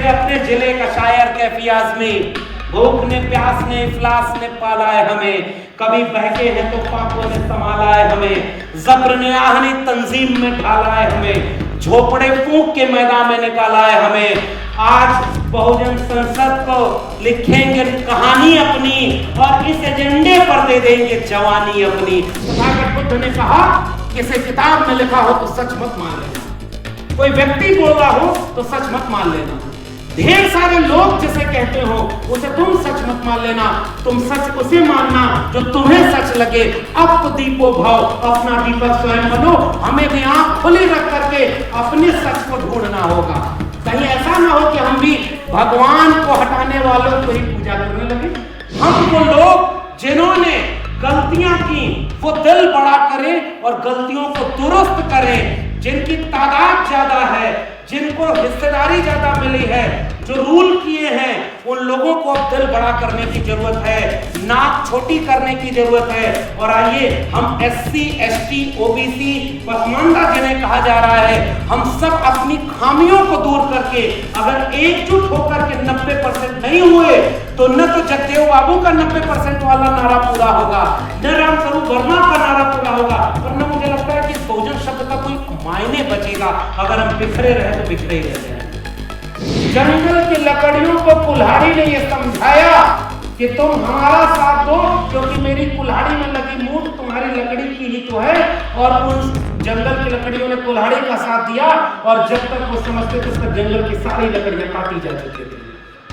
अपने जिले का शायर कैफी आज़मी, भूख ने प्यास ने इफलास ने पाला है हमें, कभी बहके हैं तो पापों ने संभाला है हमें, जब्र ने आहनी तंजीम में ढाला है हमें, झोपड़े फूंक के मैदान में निकाला है हमें। आज बहुजन संसद को लिखेंगे कहानी अपनी और इस एजेंडे पर दे देंगे जवानी अपनी। तथागत बुद्ध ने कहा, किसी किताब में लिखा हो तो सच मत मान लेना, कोई व्यक्ति बोल रहा हो तो सच मत मान लेना, ढेर सारे लोग जिसे कहते हो उसे तुम सच मत मान लेना, तुम सच उसे मानना जो तुम्हें सच लगे। अब तो दीपो भव, अपना दीपक स्वयं बनो, हमें भी आंख खुली रख करके अपने सच को ढूंढना होगा। कहीं ऐसा ना हो कि हम भी भगवान को हटाने वालों को ही पूजा करने लगे। हम वो लोग जिन्होंने गलतियां की वो दिल बड़ा करें और गलतियों को दुरुस्त करें, जिनकी तादाद ज्यादा है, जिनको हिस्सेदारी ज्यादा मिली है, जो रूल किए हैं, उन लोगों को अब दिल बड़ा करने की जरूरत है, नाक छोटी करने की जरूरत है। और आइए हम SC, ST, OBC, पसमानदा जिन्हें कहा जा रहा है, हम सब अपनी खामियों को दूर करके अगर एकजुट होकर के 90% नहीं हुए तो न तो जगदेव बाबू का 90% वाला नारा पूरा होगा, न रामस्वरूप वर्मा का नारा पूरा होगा, और न मुझे लगता है कि बहुजन शब्द का कोई मायने बचेगा अगर हम बिखरे रहे तो बिखरे ही रह जाए। जंगल की लकड़ियों को कुल्हाड़ी ने यह समझाया कि तुम हमारा साथ दो, क्योंकि मेरी कुल्हाड़ी में लगी मूठ तुम्हारी लकड़ी की ही तो है। और उन जंगल की लकड़ियों ने कुल्हाड़ी का साथ दिया, और जब तक वो समझते थे तब जंगल की सारी लकड़ियां काटी जा चुकी थी।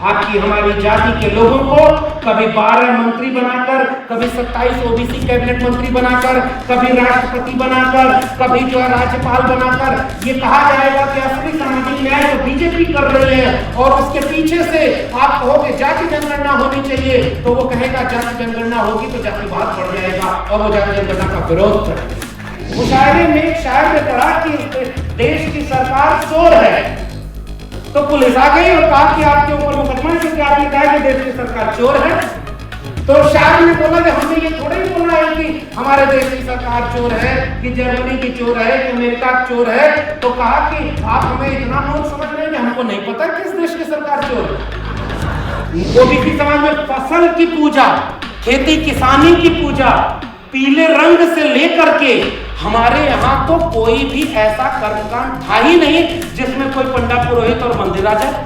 आपकी हमारी जाति के लोगों को कभी 12 मंत्री बनाकर, कभी 27 OBC कैबिनेट मंत्री बनाकर, कभी राष्ट्रपति बनाकर, कभी जो है राज्यपाल बनाकर ये कहा जाएगा कि असली सामाजिक न्याय तो बीजेपी कर रही है, और उसके पीछे से आप कहोगे जाति जनगणना होनी चाहिए, तो वो कहेगा जाति जनगणना होगी तो जातिवाद बढ़ जाएगा और वो जाति जनगणना का विरोध करेगा। मुशायरे में एक शायर ने पढ़ा कि देश की सरकार चोर है, तो पुलिस आ गई और कहा कि आपके ऊपर मुकदमा, क्योंकि आपने कहा कि देश की सरकार चोर है। तो शायर ने बोला कि हमने ये थोड़ा ही बोला है कि हमारे देश की सरकार चोर है, कि जर्मनी की चोर है, कि अमेरिका की चोर है। तो कहा कि आप हमें इतना मूर्ख समझ रहे हैं कि हमको नहीं पता किस देश की सरकार चोर है। ओबीसी समाज में फसल की पूजा, खेती किसानी की पूजा, पीले रंग से लेकर के हमारे यहाँ तो कोई भी ऐसा कर्मकांड था ही नहीं जिसमें कोई पंडा पुरोहित और मंदिर आ जाए।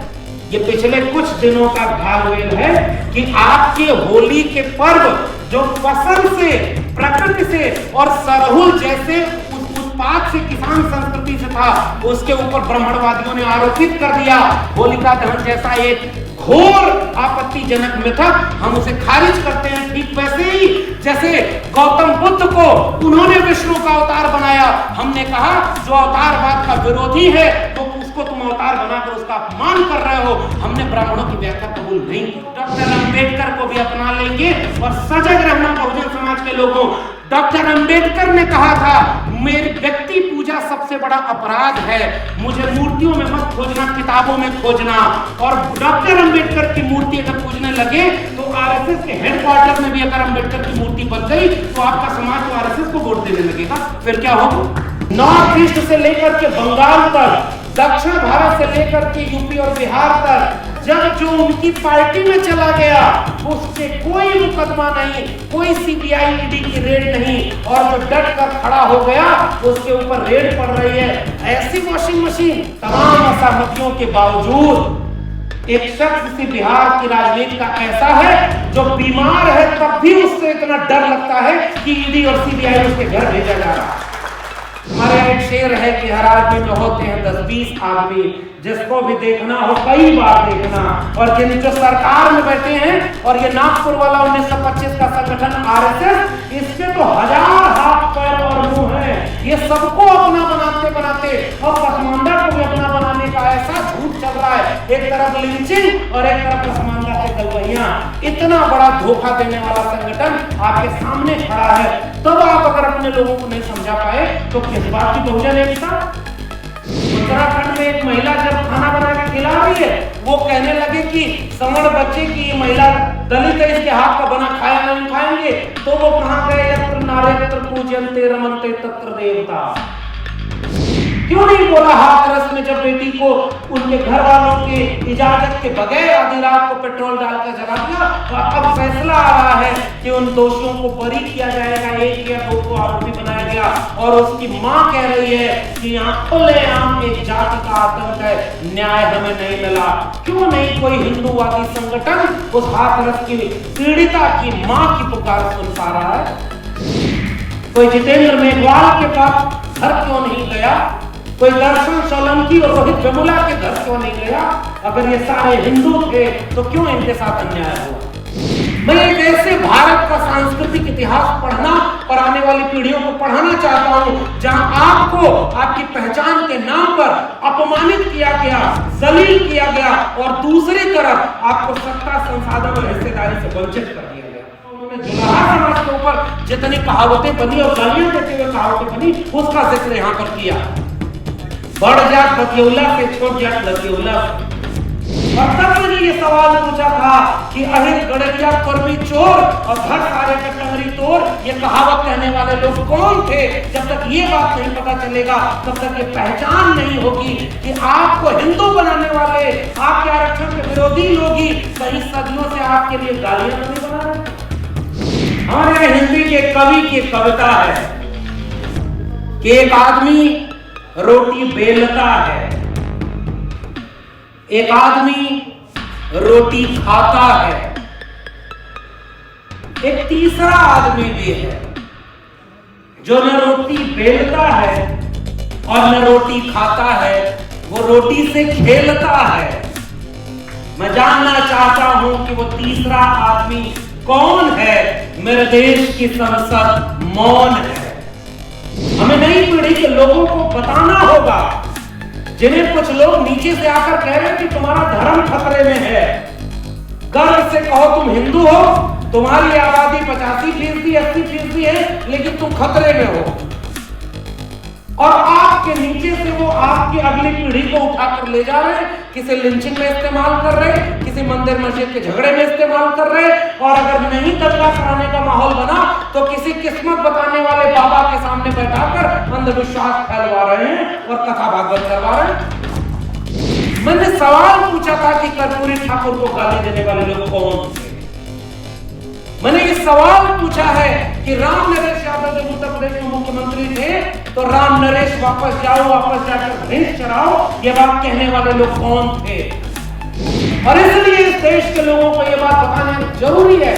ये पिछले कुछ दिनों का भागवेल है कि आपके होली के पर्व जो फसल से, प्रकृति से और सरहुल जैसे उत्पाद से, किसान संस्कृति से था, उसके ऊपर ब्राह्मणवादियों ने आरोपित कर दिया। होलिका दहन जैसा एक घोर आपत्तिजनक मिथक, हम उसे खारिज करते हैं। ठीक वैसे ही जैसे गौतम बुद्ध को उन्होंने विष्णु का अवतार बनाया, हमने कहा जो अवतारवाद का विरोधी है तो उसको तुम अवतार बनाकर उसका अपमान कर रहे हो। हमने ब्राह्मणों की व्याख्या कबूल नहीं की। डॉक्टर अंबेडकर को भी अपना लेंगे और सजग रहना बहुजन समाज के लोगों। डॉक्टर अंबेडकर ने कहा था, मेरी व्यक्ति पूजा सबसे बड़ा अपराध है, मुझे मूर्तियों में मत खोजना, किताबों में खोजना। और डॉक्टर अंबेडकर की मूर्ति अगर पूजने लगे तो आरएसएस के हेडक्वार्टर में भी अगर अंबेडकर की मूर्ति बन गई तो आपका समाज तो आरएसएस को वोट देने लगेगा। फिर क्या होगा? नॉर्थ ईस्ट से लेकर के बंगाल तक, दक्षिण भारत से लेकर के यूपी और बिहार तक, जब जो उनकी पार्टी में चला गया उससे कोई मुकदमा नहीं, कोई सीबीआई ईडी की रेड नहीं, और जो डट कर खड़ा हो गया उसके ऊपर रेड पड़ रही है। ऐसी वॉशिंग मशीन, तमाम असहमतियों के बावजूद एक शख्स से बिहार की राजनीति का ऐसा है जो बीमार है तब भी उससे इतना डर लगता है कि ईडी और सीबीआई उसके घर भेजा जा रहा है। हमारे एक शेर है कि हर आदमी में होते हैं 10-20 आदमी, जिसको भी देखना हो कई बार देखना। और जिन जो सरकार में बैठे हैं, और ये नागपुर वाला 1925 का संगठन आरएसएस, इसके तो 1000 हाथ पैर और मुंह है। ये सबको अपना बनाते बनाते और पसमानदा को भी अपना बनाने का ऐसा झूठ चल रहा है। एक तरफ लिंचिंग और एक तरफ पसमानदा के गलवैया। इतना बड़ा धोखा देने वाला संगठन आपके सामने खड़ा है, तब आप अगर अपने लोगों को नहीं समझा पाए तो किस बात की बहुजन एकता? उत्तराखंड में एक महिला जब खाना बना के खिला रही है, वो कहने लगे कि सवर्ण बच्चे की महिला दलित है, इसके हाथ का बना खाया नहीं खाएंगे। तो वो कहां गए? यत्र नार्यत्र पूज्यन्ते रमन्ते तत्र देवता। क्यों नहीं बोला हाथरस में जब बेटी को उनके घर वालों के इजाजत के बगैर आधी रात को पेट्रोल डालकर जला दिया? तो अब फैसला आ रहा है कि उन दोषियों को बरी किया जाएगा, 1 या 2 को आरोपी बनाया गया। और उसकी मां कह रही है कि यहाँ खुलेआम एक जाति का आतंक है, न्याय हमें नहीं मिला। क्यों नहीं कोई हिंदूवादी संगठन उस हाथरस की पीड़िता की मां की पुकार सुन पा रहा है? कोई जितेंद्र मेघवाल के पास घर क्यों नहीं गया? कोई दर्शन सोलंकी और रोहित वेमुला के घर क्यों नहीं गया? अगर ये सारे हिंदू थे तो क्यों इनके साथ अन्याय हुआ? मैं एक ऐसे भारत का सांस्कृतिक इतिहास पढ़ना और आने वाली पीढ़ियों को पढ़ाना चाहता हूं जहां आपको आपकी पहचान के नाम पर अपमानित किया गया, जलील किया गया और दूसरी तरफ आपको सत्ता, संसाधन और हिस्सेदारी से वंचित कर दिया गया। उन्होंने जुलाहा समाज के ऊपर जितनी कहावतें बनी और गालियां देते हुए कहावतें बनी, उसका जिक्र यहाँ पर किया। बढ़ जात बतियौला से छोड़ जात लतियौला। और तब मैंने ये सवाल पूछा था कि अहिर गड़रिया कर्मी चोर और घर सारे के टंगरी तोड़, ये कहावत कहने वाले लोग कौन थे? जब तक ये बात नहीं पता चलेगा तब तक ये पहचान नहीं होगी कि आपको हिंदू बनाने वाले, आपके आरक्षण के विरोधी लोग ही कई सदियों से आपके लिए गालियां नहीं बना रहे। हमारे हिंदी के कवि की कविता है कि एक आदमी रोटी बेलता है, एक आदमी रोटी खाता है, एक तीसरा आदमी भी है जो न रोटी बेलता है और न रोटी खाता है, वो रोटी से खेलता है। मैं जानना चाहता हूं कि वो तीसरा आदमी कौन है? मेरे देश की संसद मौन है। हमें नई पीढ़ी के लोगों को बताना होगा, जिन्हें कुछ लोग नीचे से आकर कह रहे हैं कि तुम्हारा धर्म खतरे में है। गर्व से कहो तुम हिंदू हो, तुम्हारी आबादी 85%, 80% है, लेकिन तुम खतरे में हो। और आपके नीचे से वो आपकी अगली पीढ़ी को उठाकर ले जा रहे हैं, किसी लिंचिंग में इस्तेमाल कर रहे हैं, किसी मंदिर मस्जिद के झगड़े में इस्तेमाल कर रहे हैं, और अगर नहीं दंगा कराने का माहौल बना तो किसी किस्मत बताने वाले बाबा के सामने बैठाकर अंधविश्वास फैलवा रहे हैं और कथा भागवत करवा रहे हैं। मैंने सवाल पूछा था कि कर्पूरी ठाकुर को गाली देने वाले लोग कौन थे? मैंने ये सवाल पूछा है कि राम नरेश यादव जब उत्तर प्रदेश में मुख्यमंत्री थे तो राम नरेश वापस जाओ, वापस जाकर भैंस चराओ, ये बात कहने वाले लोग कौन थे? और इसलिए इस देश के लोगों को यह बात बताना जरूरी है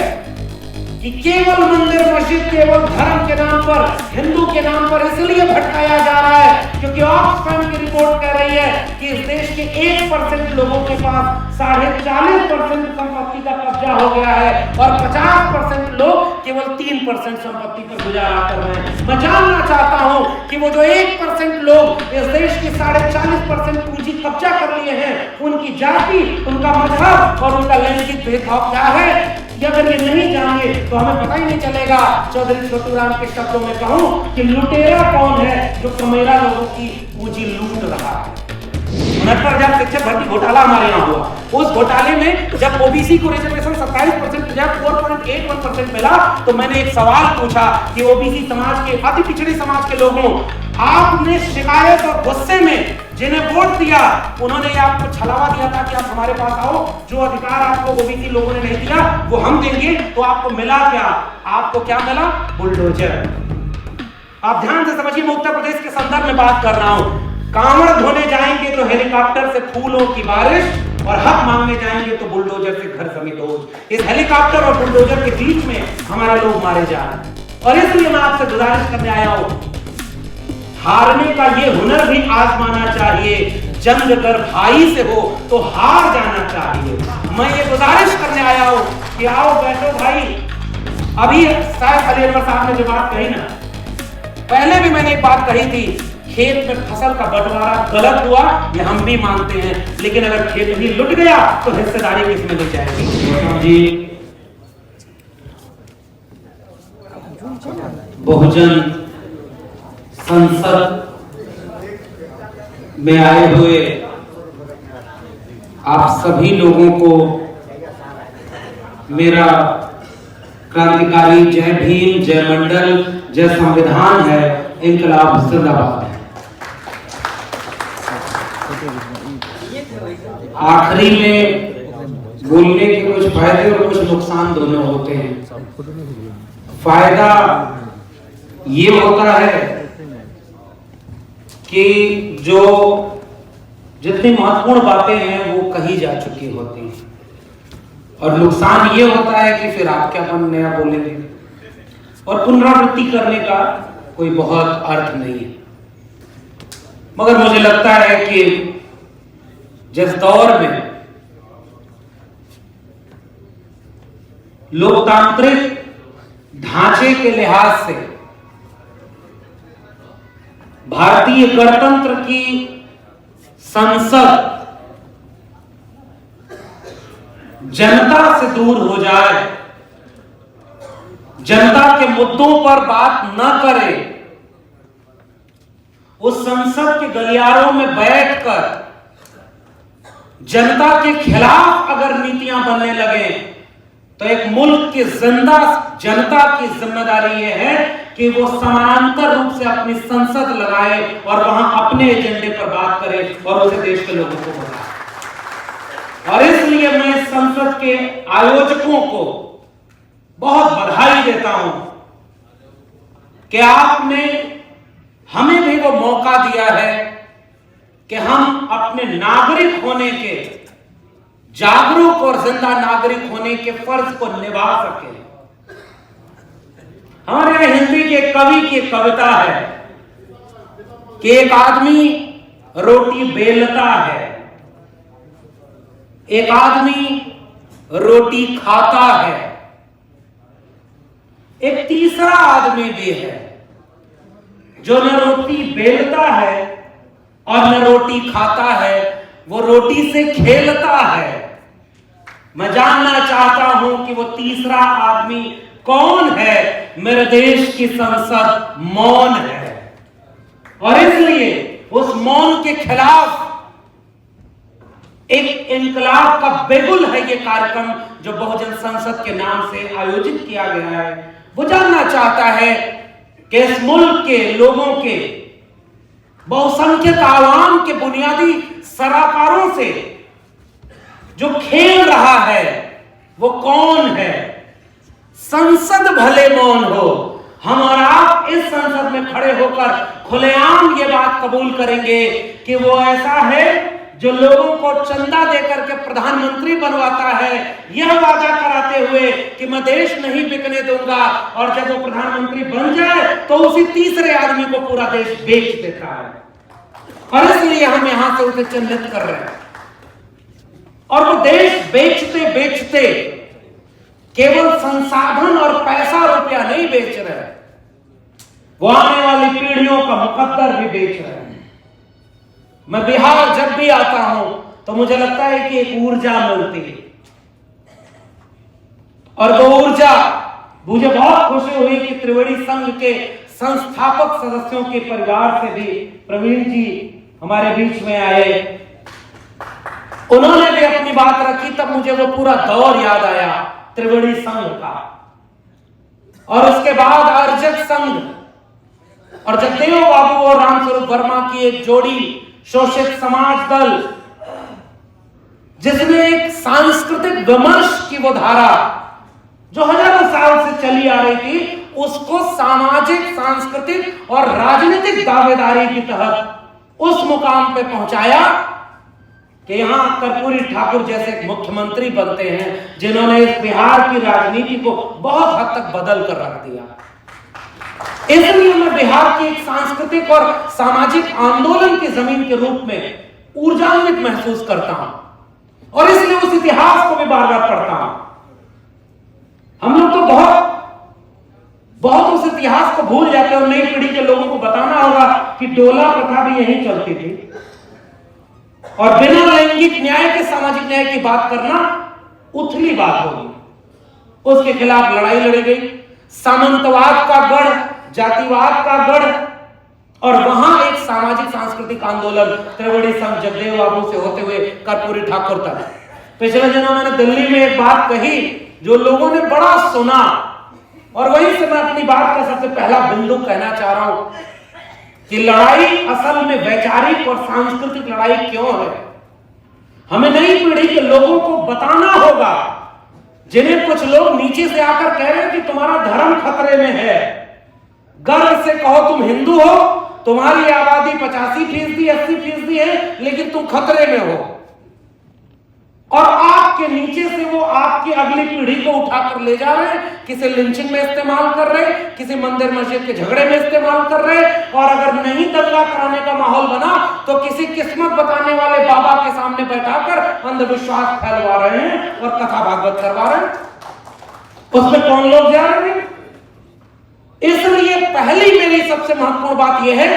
कि केवल मंदिर मस्जिद केवल धर्म के नाम पर, हिंदू के नाम पर इसलिए भटकाया जा रहा है क्योंकि ऑक्सफैम की रिपोर्ट कह रही है कि इस देश के 1% लोगों के पास 40.5% संपत्ति का कब्जा हो गया है और 50% लोग केवल 3% संपत्ति पर गुजारा कर रहे हैं। मैं जानना चाहता हूं कि वो जो 1% लोग इस देश के 40% पूंजी कब्जा कर लिए हैं, उनकी जाति, उनका मजहब और उनका लैंगिक भेदभाव क्या है? अगर ये नहीं जानेंगे तो हमें पता ही नहीं चलेगा। चौधरी छोटूराम के शब्दों में कहूं कि लुटेरा कौन है जो कमेरा लोगों की पूंजी लूट रहा है। 69 जब शिक्षक भर्ती घोटाला हमारे यहाँ हुआ, उस घोटाले में जब ओबीसी को रिजर्वेशन 27% जब 4.81% मिला तो मैंने एक सवाल पूछा कि ओबीसी समाज के, अति पिछड़े समाज के लोगों, आपने शिकायत और गुस्से में जिन्हें वोट दिया उन्होंने आपको छलावा दिया था कि आप हमारे पास आओ, जो अधिकार आपको ओबीसी लोगों ने नहीं दिया वो हम देंगे, तो आपको मिला क्या? आपको क्या मिला? बुलडोजर। आप ध्यान से समझिए, मैं उत्तर प्रदेश के संदर्भ में बात कर रहा हूं। कांवड़ धोने जाएंगे तो हेलीकॉप्टर से फूलों की बारिश, और हक मांगने जाएंगे तो बुलडोजर से घर समित। इस हेलीकॉप्टर और बुलडोजर के बीच में हमारे लोग मारे जा रहे हैं। और इसलिए मैं आपसे गुजारिश करने आया हूं, हारने का ये हुनर भी आजमाना चाहिए। जंग अगर भाई से हो तो हार जाना चाहिए। मैं ये गुजारिश करने आया हूं कि आओ बैठो भाई। अभी शायद अली अकबर साहब ने जो बात कही ना, पहले भी मैंने एक बात कही थी, खेत में फसल का बंटवारा गलत हुआ, ये हम भी मानते हैं, लेकिन अगर खेत भी लुट गया तो हिस्सेदारी किसमें मिल जाएगी? जी, बहुजन संसद में आए हुए आप सभी लोगों को मेरा क्रांतिकारी जय भीम, जय मंडल, जय संविधान है, इनकलाब जिंदाबाद है। आखिरी में बोलने के कुछ फायदे और कुछ नुकसान दोनों होते हैं। फायदा ये होता है कि जो जितनी महत्वपूर्ण बातें हैं वो कही जा चुकी होती हैं, और नुकसान ये होता है कि फिर आप क्या नया बोलेंगे और पुनरावृत्ति करने का कोई बहुत अर्थ नहीं है। मगर मुझे लगता है कि जिस दौर में लोकतांत्रिक ढांचे के लिहाज से भारतीय गणतंत्र की संसद जनता से दूर हो जाए, जनता के मुद्दों पर बात न करे, उस संसद के गलियारों में बैठकर जनता के खिलाफ अगर नीतियां बनने लगे, तो एक मुल्क की जिंदा जनता की जिम्मेदारी यह है कि वो समानांतर रूप से अपनी संसद लगाए और वहां अपने एजेंडे पर बात करे और उसे देश के लोगों को बताए। और इसलिए मैं इस संसद के आयोजकों को बहुत बधाई देता हूं कि आपने हमें भी वो मौका दिया है कि हम अपने नागरिक होने के, जागरूक और जिंदा नागरिक होने के फर्ज को निभा सके। हमारे यहाँ हिंदी के कवि की कविता है कि एक आदमी रोटी बेलता है, एक आदमी रोटी खाता है, एक तीसरा आदमी भी है जो न रोटी बेलता है और न रोटी खाता है, वो रोटी से खेलता है। मैं जानना चाहता हूं कि वो तीसरा आदमी कौन है। मेरे देश की संसद मौन है, और इसलिए उस मौन के खिलाफ एक इनकलाब का बिगुल है ये कार्यक्रम जो बहुजन संसद के नाम से आयोजित किया गया है। वो जानना चाहता है कि इस मुल्क के लोगों के, बहुसंख्यक आवाम के बुनियादी सराकारों से जो खेल रहा है वो कौन है। संसद भले मौन हो, हम और आप इस संसद में खड़े होकर खुलेआम ये बात कबूल करेंगे कि वो ऐसा है जो लोगों को चंदा देकर के प्रधानमंत्री बनवाता है, यह वादा कराते हुए कि मैं देश नहीं बिकने दूंगा, और जब वो प्रधानमंत्री बन जाए तो उसी तीसरे आदमी को पूरा देश बेच देता है। और इसलिए हम यहां से उसे चिन्हित कर रहे हैं। और वो देश बेचते बेचते केवल संसाधन और पैसा रुपया नहीं बेच रहे, वो आने वाली पीढ़ियों का मुकद्दर भी बेच रहे हैं। मैं बिहार जब भी आता हूं तो मुझे लगता है कि एक ऊर्जा मिलती है, और वो ऊर्जा, मुझे बहुत खुशी हुई कि त्रिवेणी संघ के संस्थापक सदस्यों के परिवार से भी प्रवीण जी हमारे बीच में आए, उन्होंने भी अपनी बात रखी। तब मुझे वो पूरा दौर याद आया त्रिवेणी संघ का, और उसके बाद अर्जक संघ और जगदेव बाबू और रामस्वरूप वर्मा की एक जोड़ी, शोषित समाज दल, जिसमें एक सांस्कृतिक विमर्श की वो धारा जो हजारों साल से चली आ रही थी, उसको सामाजिक, सांस्कृतिक और राजनीतिक दावेदारी के तहत उस मुकाम पे पहुंचाया कि यहां कर्पूरी ठाकुर जैसे एक मुख्यमंत्री बनते हैं जिन्होंने इस बिहार की राजनीति को बहुत हद तक बदल कर रख दिया। इसलिए मैं बिहार की एक सांस्कृतिक और सामाजिक आंदोलन की जमीन के रूप में ऊर्जान्वित महसूस करता हूं, और इसलिए उस इतिहास को भी बार बार पढ़ता हूं। हम लोग तो बहुत उस इतिहास को भूल जाते हैं, और नई पीढ़ी के लोगों को बताना होगा कि डोला प्रथा भी यही चलती थी, और बिना लैंगिक न्याय के सामाजिक न्याय की बात करना उथली बात होगी। उसके खिलाफ लड़ाई लड़ी गई, सामंतवाद का गढ़, जातिवाद का गढ़, और वहां एक सामाजिक सांस्कृतिक आंदोलन त्रिवेणी संघ जगदेव बाबू से होते हुए कर्पूरी ठाकुर तक। पिछले दिनों मैंने दिल्ली में एक बात कही जो लोगों ने बड़ा सुना, और वहीं से मैं अपनी बात का सबसे पहला बिंदु कहना चाह रहा हूं कि लड़ाई असल में वैचारिक और सांस्कृतिक लड़ाई क्यों है। हमें नई पीढ़ी के लोगों को बताना होगा, जिन्हें कुछ लोग नीचे से आकर कह रहे हैं कि तुम्हारा धर्म खतरे में है। गर्व से कहो तुम हिंदू हो, तुम्हारी आबादी 85%, 80% है, लेकिन तुम खतरे में हो। और आपके नीचे से वो आपकी अगली पीढ़ी को उठाकर ले जा रहे हैं, किसी लिंचिंग में इस्तेमाल कर रहे हैं, किसी मंदिर मस्जिद के झगड़े में इस्तेमाल कर रहे हैं, और अगर नहीं दंगा कराने का माहौल बना तो किसी किस्मत बताने वाले बाबा के सामने बैठाकर अंधविश्वास फैलवा रहे हैं और कथा भागवत करवा रहे हैं। उसमें कौन लोग जा रहे हैं? इसलिए पहली मेरी सबसे महत्वपूर्ण बात यह है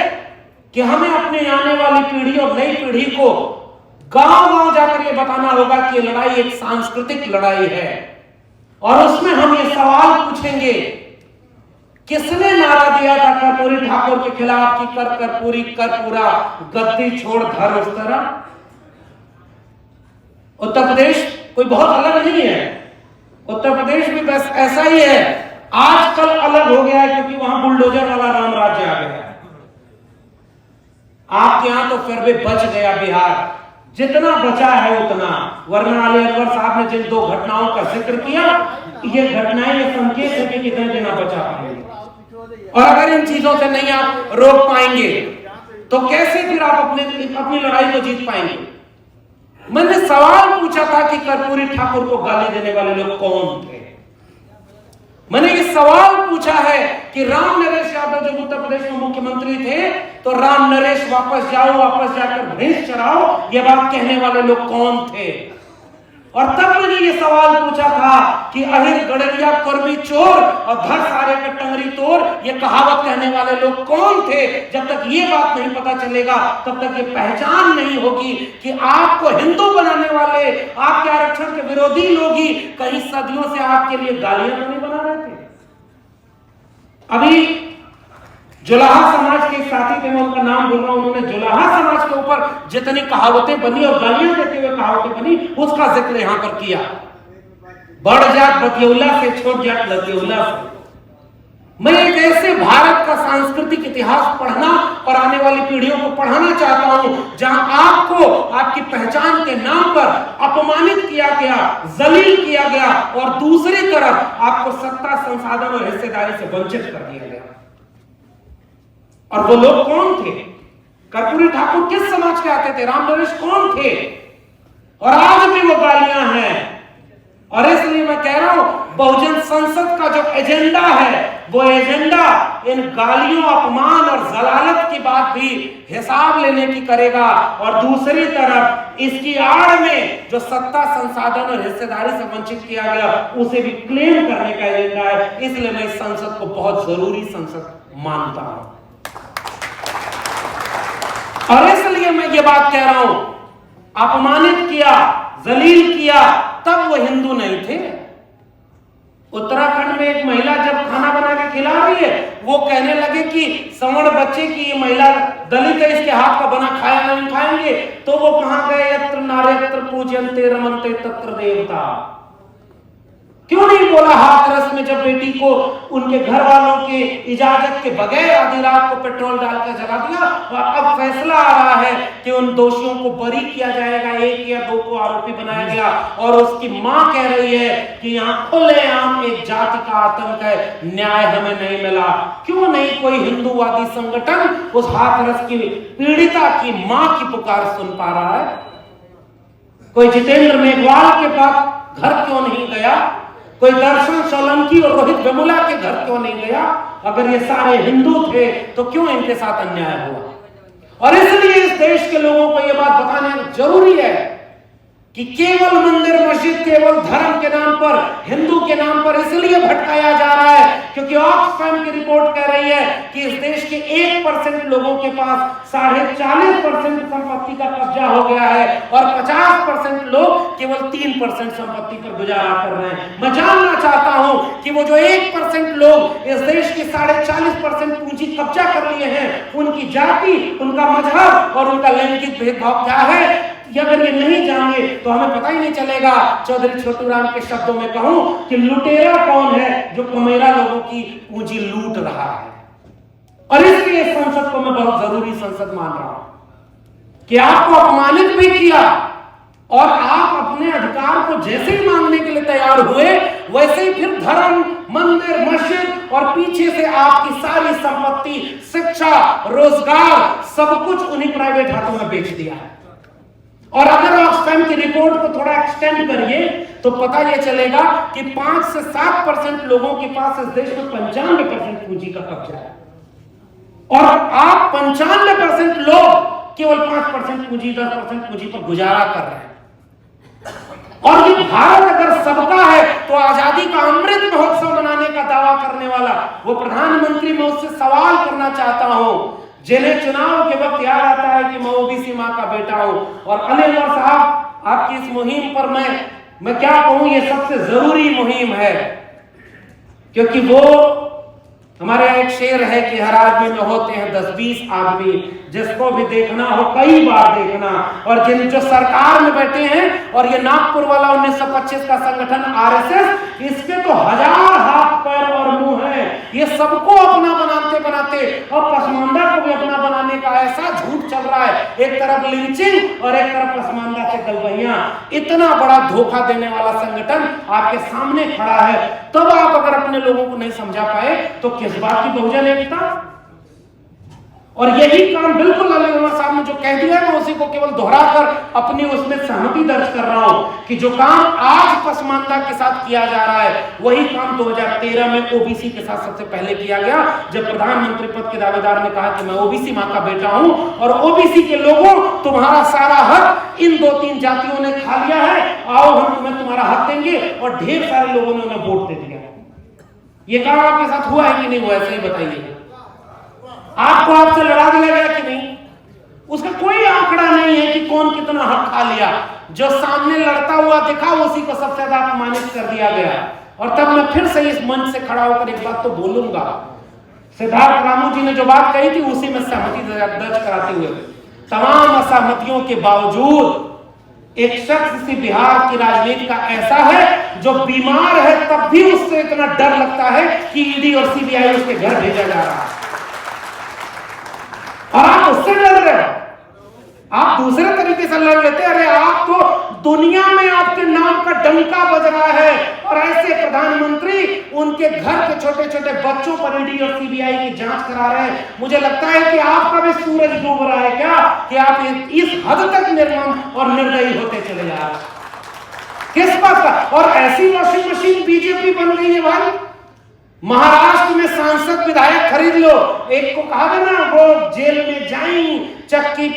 कि हमें अपने आने वाली पीढ़ी और नई पीढ़ी को गांव-गांव जाकर ये बताना होगा कि लड़ाई एक सांस्कृतिक लड़ाई है। और उसमें हम ये सवाल पूछेंगे, किसने नारा दिया था कर्पूरी ठाकुर के खिलाफ कि कर कर्पूरी कर पूरा, गद्दी छोड़ धर उस तरह? उत्तर प्रदेश कोई बहुत अलग नहीं है। उत्तर प्रदेश भी बस ऐसा ही है, आजकल अलग हो गया है क्योंकि वहां बुलडोजर वाला राम राज्य आ गया है। आपके यहां तो फिर भी बच गया बिहार, जितना बचा है उतना, वरना अली अकबर साहब ने जिन 2 घटनाओं का जिक्र किया, ये घटनाएं ये संकेत है कि कितने दिन आप बचा पाएंगे। और अगर इन चीजों से नहीं आप रोक पाएंगे तो कैसे फिर आप अपनी लड़ाई को जीत पाएंगे? मैंने सवाल पूछा था कि कर्पूरी ठाकुर को गाली देने वाले लोग कौन थे। मैंने ये सवाल पूछा है कि राम नरेश यादव जब उत्तर प्रदेश में मुख्यमंत्री थे तो राम नरेश वापस जाओ, वापस जाकर भैंस चराओ, ये बात कहने वाले लोग कौन थे? और तब मैंने ये सवाल पूछा था कि अहिर गड़रिया कर्मी चोर और धर सारे के टंगरी तोड़, ये कहावत कहने वाले लोग कौन थे? जब तक ये बात नहीं पता चलेगा तब तक ये पहचान नहीं होगी कि आपको हिंदू बनाने वाले, आपके आरक्षण के विरोधी लोग ही कई सदियों से आपके लिए गालियां तो नहीं बना रहे थे। अभी जुलाहा समाज के साथी थे, मैं उनका नाम बोल रहा हूं, उन्होंने जुलाहा समाज के ऊपर जितनी कहावतें बनी और गालियां देते हुए कहावतें बनी, उसका जिक्र यहां पर किया। बढ़ जात बतियौला से, छोड़ जात लतियौला से। मैं एक ऐसे भारत का सांस्कृतिक इतिहास पढ़ना और आने वाली पीढ़ियों को पढ़ाना चाहता हूं जहां आपको आपकी पहचान के नाम पर अपमानित किया गया, जलील किया गया, और दूसरी तरफ आपको सत्ता, संसाधन और हिस्सेदारी से वंचित कर दिया गया। और वो लोग कौन थे? कर्पूरी ठाकुर किस समाज के आते थे? राम नरेश कौन थे? और आज भी वो गालियां हैं। और इसलिए मैं कह रहा हूं, बहुजन संसद का जो एजेंडा है, वो एजेंडा इन गालियों, अपमान और जलालत की बात भी हिसाब लेने की करेगा, और दूसरी तरफ इसकी आड़ में जो सत्ता, संसाधन और हिस्सेदारी से वंचित किया गया, उसे भी क्लेम करने का एजेंडा है। इसलिए मैं इस संसद को बहुत जरूरी संसद मानता हूं। और इसलिए मैं ये बात कह रहा हूं, अपमानित किया, जलील किया, तब वो हिंदू नहीं थे। उत्तराखंड में एक महिला जब खाना बना के खिला रही है, वो कहने लगे कि सवर्ण बच्चे की ये महिला दलित है, इसके हाथ का बना खाया नहीं खाएंगे, तो वो कहां गए? यत्र नार्यत्र पूज्यन्ते रमन्ते तत्र देवता। क्यों नहीं बोला हाथरस में, जब बेटी को उनके घर वालों के इजाजत के बगैर आधी रात को पेट्रोल डालकर जला दिया, और अब फैसला आ रहा है कि उन दोषियों को बरी किया जाएगा, 1 या 2 को आरोपी बनाया गया, और उसकी मां कह रही है कि यहाँ खुलेआम एक जाति का आतंक है, न्याय हमें नहीं मिला। क्यों नहीं कोई हिंदूवादी संगठन उस हाथरस की पीड़िता की मां की पुकार सुन पा रहा है? कोई जितेंद्र मेघवाल के पास घर क्यों नहीं गया? कोई दर्शन सोलंकी और रोहित वेमुला के घर क्यों नहीं गया? अगर ये सारे हिंदू थे तो क्यों इनके साथ अन्याय हुआ? और इसलिए इस देश के लोगों को यह बात बताना जरूरी है कि केवल मंदिर मस्जिद, केवल धर्म के नाम पर, हिंदू के नाम पर इसलिए भटकाया जा रहा है क्योंकि ऑक्सफैम की रिपोर्ट कह रही है कि इस देश के 1% लोगों के पास 40.5% संपत्ति का कब्जा हो गया है, और 50% लोग केवल 3% संपत्ति पर गुजारा कर रहे हैं। मैं जानना चाहता हूं कि वो जो 1% लोग इस देश की 40% पूंजी कब्जा कर लिए हैं, उनकी जाति, उनका मजहब और उनका लैंगिक भेदभाव क्या है? अगर ये नहीं जाने तो हमें पता ही नहीं चलेगा। चौधरी छोटूराम के शब्दों में कहूं कि लुटेरा कौन है जो कमेरा लोगों की पूंजी लूट रहा है। और इसलिए संसद को मैं बहुत जरूरी संसद मान रहा हूं कि आपको अपमानित भी किया, और आप अपने अधिकार को जैसे ही मांगने के लिए तैयार हुए, वैसे ही फिर धर्म, मंदिर, मस्जिद और पीछे से आपकी सारी संपत्ति, शिक्षा, रोजगार, सब कुछ उन्हीं प्राइवेट हाथों में बेच दिया है। और अगर ऑक्सफैम की रिपोर्ट को थोड़ा एक्सटेंड करिए तो पता यह चलेगा कि 5 से 7% लोगों के पास इस देश में 95% पूंजी का कब्जा है, और आप 95% लोग केवल 5% पूंजी, 10% पूंजी पर गुजारा कर रहे हैं। और ये भारत अगर सबका है तो आजादी का अमृत महोत्सव मनाने का दावा करने वाला वो प्रधानमंत्री, मैं उससे सवाल करना चाहता हूं, जिन्हें चुनाव के वक्त याद आता है कि मैं ओबीसी मां का बेटा हूं। और अली अनवर साहब, आपकी इस मुहिम पर मैं क्या कहूं, ये सबसे जरूरी मुहिम है, क्योंकि वो हमारे यहाँ एक शेर है कि हर आदमी में होते हैं 10-20 आदमी, जिसको भी देखना हो कई बार देखना। और जिन जो सरकार में बैठे हैं, और ये नागपुर वाला 1925 का संगठन आरएसएस, इसके तो 1000 हाथ पैर और मुंह है। ये सबको अपना बनाते बनाते और पसमानदा को भी अपना बनाने का ऐसा झूठ चल रहा है, एक तरफ लिंचिंग और एक तरफ पसमानदा से गलबैयां। इतना बड़ा धोखा देने वाला संगठन आपके सामने खड़ा है, तब आप अगर अपने लोगों को नहीं समझा पाए तो किस बात की बहुजन एकता। और यही काम बिल्कुल अली अनवर साहब ने जो कह दिया है, मैं उसी को केवल दोहराकर अपनी उसमें सहमति दर्ज कर रहा हूं कि जो काम आज पसमानदा के साथ किया जा रहा है, वही काम 2013 में ओबीसी के साथ सबसे पहले किया गया, जब प्रधानमंत्री पद के दावेदार ने कहा कि मैं ओबीसी मां का बेटा हूं और ओबीसी के लोगों, तुम्हारा सारा हक इन 2-3 जातियों ने खा लिया है, आओ हम तुम्हें तुम्हारा हक देंगे। और ढेर सारे लोगों ने उन्हें वोट दे दिया। ये काम आपके साथ हुआ है कि नहीं हुआ, ऐसे ही बताइए। आपको आपसे लड़ा दिया गया कि नहीं? उसका कोई आंकड़ा नहीं है कि कौन कितना हक खा लिया। जो सामने लड़ता हुआ दिखा, उसी को सबसे ज्यादा अपमानित कर दिया गया। और तब मैं फिर से इस मंच से खड़ा होकर एक बात तो बोलूंगा, सिद्धार्थ रामू जी ने जो बात कही थी उसी में सहमति दर्ज कराते हुए, तमाम असहमतियों के बावजूद एक शख्स इसी बिहार की राजनीति का ऐसा है जो बीमार है, तब भी उससे इतना डर लगता है कि ईडी और सीबीआई उसके घर भेजा जा रहा है, और आप उससे डर रहे हो। आप दूसरे तरीके से लड़ लेते, अरे आप तो दुनिया में आपके नाम का डंका बज रहा है, और ऐसे प्रधानमंत्री उनके घर के छोटे छोटे बच्चों पर ईडी और सीबीआई की जांच करा रहे हैं। मुझे लगता है कि आपका भी सूरज डूब रहा है क्या, कि आप इस हद तक निर्मम और निर्दयी होते चले जा रहे हैं। किस बात का? और ऐसी वॉशिंग मशीन बीजेपी बन गई है भाई, महाराष्ट्र में सांसद विधायक खरीद लो। एक को कहा गया ना, वो जेल में जाएं, चक्की